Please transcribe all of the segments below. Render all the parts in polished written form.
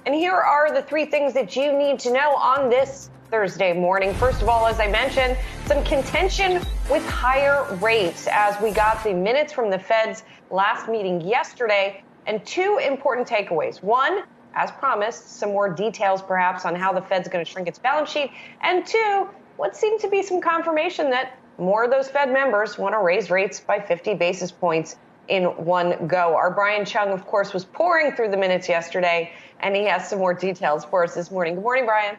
And here are the three things that you need to know on this Thursday morning. First of all, as I mentioned, some contention with higher rates as we got the minutes from the Fed's last meeting yesterday, and two important takeaways. One, as promised, some more details perhaps on how the Fed's going to shrink its balance sheet. And two, what seemed to be some confirmation that more of those Fed members want to raise rates by 50 basis points in one go. Our Brian Cheung, of course, was pouring through the minutes yesterday, and he has some more details for us this morning. Good morning, Brian.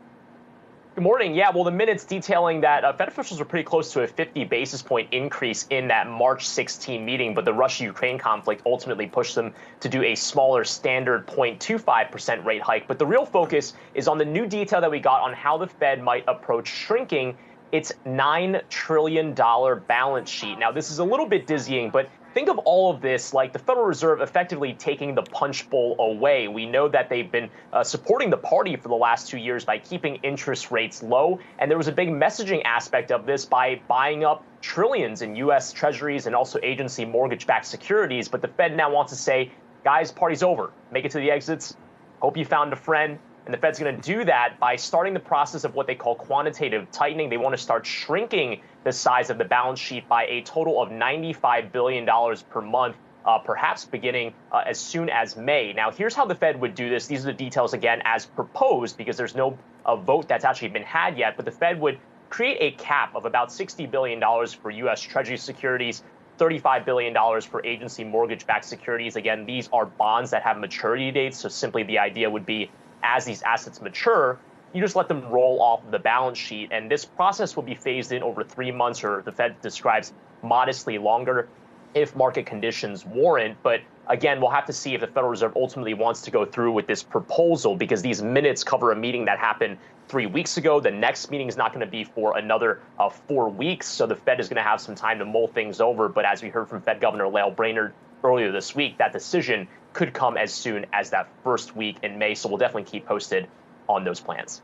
Good morning. Yeah, well, the minutes detailing that Fed officials were pretty close to a 50 basis point increase in that March 16 meeting, but the Russia-Ukraine conflict ultimately pushed them to do a smaller standard 0.25% rate hike. But the real focus is on the new detail that we got on how the Fed might approach shrinking its $9 trillion balance sheet. Now, this is a little bit dizzying, but think of all of this like the Federal Reserve effectively taking the punch bowl away. We know that they've been supporting the party for the last 2 years by keeping interest rates low. And there was a big messaging aspect of this by buying up trillions in U.S. treasuries and also agency mortgage-backed securities. But the Fed now wants to say, guys, party's over. Make it to the exits. Hope you found a friend. And the Fed's going to do that by starting the process of what they call quantitative tightening. They want to start shrinking the size of the balance sheet by a total of $95 billion per month, perhaps beginning as soon as May. Now, here's how the Fed would do this. These are the details, again, as proposed, because there's no vote that's actually been had yet. But the Fed would create a cap of about $60 billion for U.S. Treasury securities, $35 billion for agency mortgage-backed securities. Again, these are bonds that have maturity dates. So simply the idea would be, as these assets mature, you just let them roll off the balance sheet. And this process will be phased in over 3 months, or the Fed describes modestly longer if market conditions warrant. But again, we'll have to see if the Federal Reserve ultimately wants to go through with this proposal, because these minutes cover a meeting that happened 3 weeks ago. The next meeting is not going to be for another 4 weeks. So the Fed is going to have some time to mull things over. But as we heard from Fed Governor Lael Brainerd earlier this week, that decision could come as soon as that first week in May. So we'll definitely keep posted on those plans.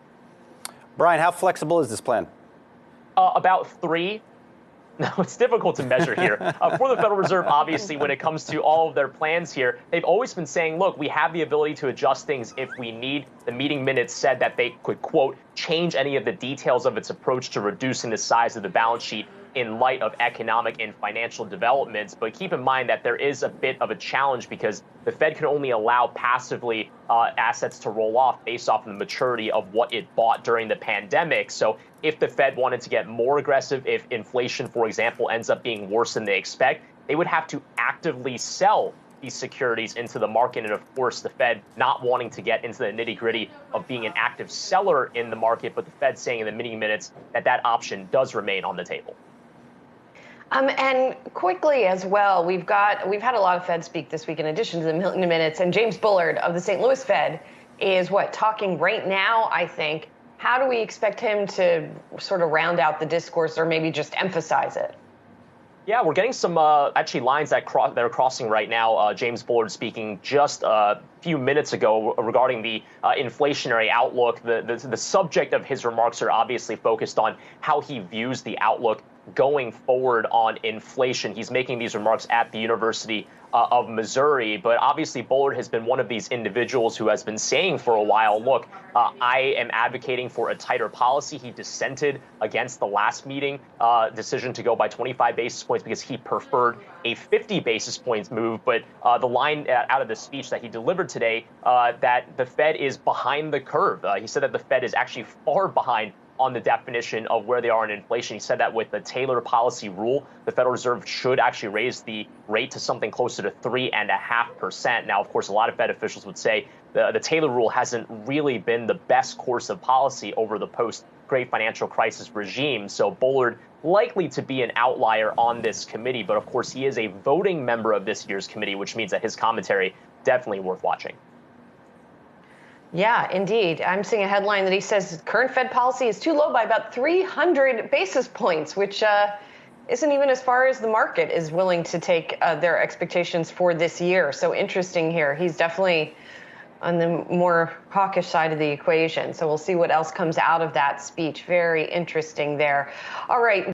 Brian, how flexible is this plan? About 3. No, it's difficult to measure here. For the Federal Reserve, obviously, when it comes to all of their plans here, they've always been saying, look, we have the ability to adjust things if we need. The meeting minutes said that they could, quote, change any of the details of its approach to reducing the size of the balance sheet in light of economic and financial developments. But keep in mind that there is a bit of a challenge, because the Fed can only allow passively assets to roll off based off of the maturity of what it bought during the pandemic. So if the Fed wanted to get more aggressive, if inflation, for example, ends up being worse than they expect, they would have to actively sell these securities into the market. And of course, the Fed not wanting to get into the nitty-gritty of being an active seller in the market, but the Fed saying in the meeting minutes that that option does remain on the table. And quickly as well, we've had a lot of Fed speak this week in addition to the minutes, and James Bullard of the St. Louis Fed is talking right now, I think. How do we expect him to sort of round out the discourse, or maybe just emphasize it? Yeah, we're getting some actually lines that are crossing right now. James Bullard speaking just a few minutes ago regarding the inflationary outlook. The subject of his remarks are obviously focused on how he views the outlook going forward on inflation. He's making these remarks at the University of Missouri, but obviously Bullard has been one of these individuals who has been saying for a while, look, I am advocating for a tighter policy. He dissented against the last meeting decision to go by 25 basis points because he preferred a 50 basis points move. But the line out of the speech that he delivered today, that the Fed is behind the curve. He said that the Fed is actually far behind on the definition of where they are in inflation. He said that with the Taylor policy rule, the Federal Reserve should actually raise the rate to something closer to 3.5%. Now, of course, a lot of Fed officials would say the Taylor rule hasn't really been the best course of policy over the post-Great Financial Crisis regime. So Bullard likely to be an outlier on this committee. But of course, he is a voting member of this year's committee, which means that his commentary definitely worth watching. Yeah, indeed. I'm seeing a headline that he says current Fed policy is too low by about 300 basis points, which isn't even as far as the market is willing to take their expectations for this year. So interesting here. He's definitely on the more hawkish side of the equation. So we'll see what else comes out of that speech. Very interesting there. All right.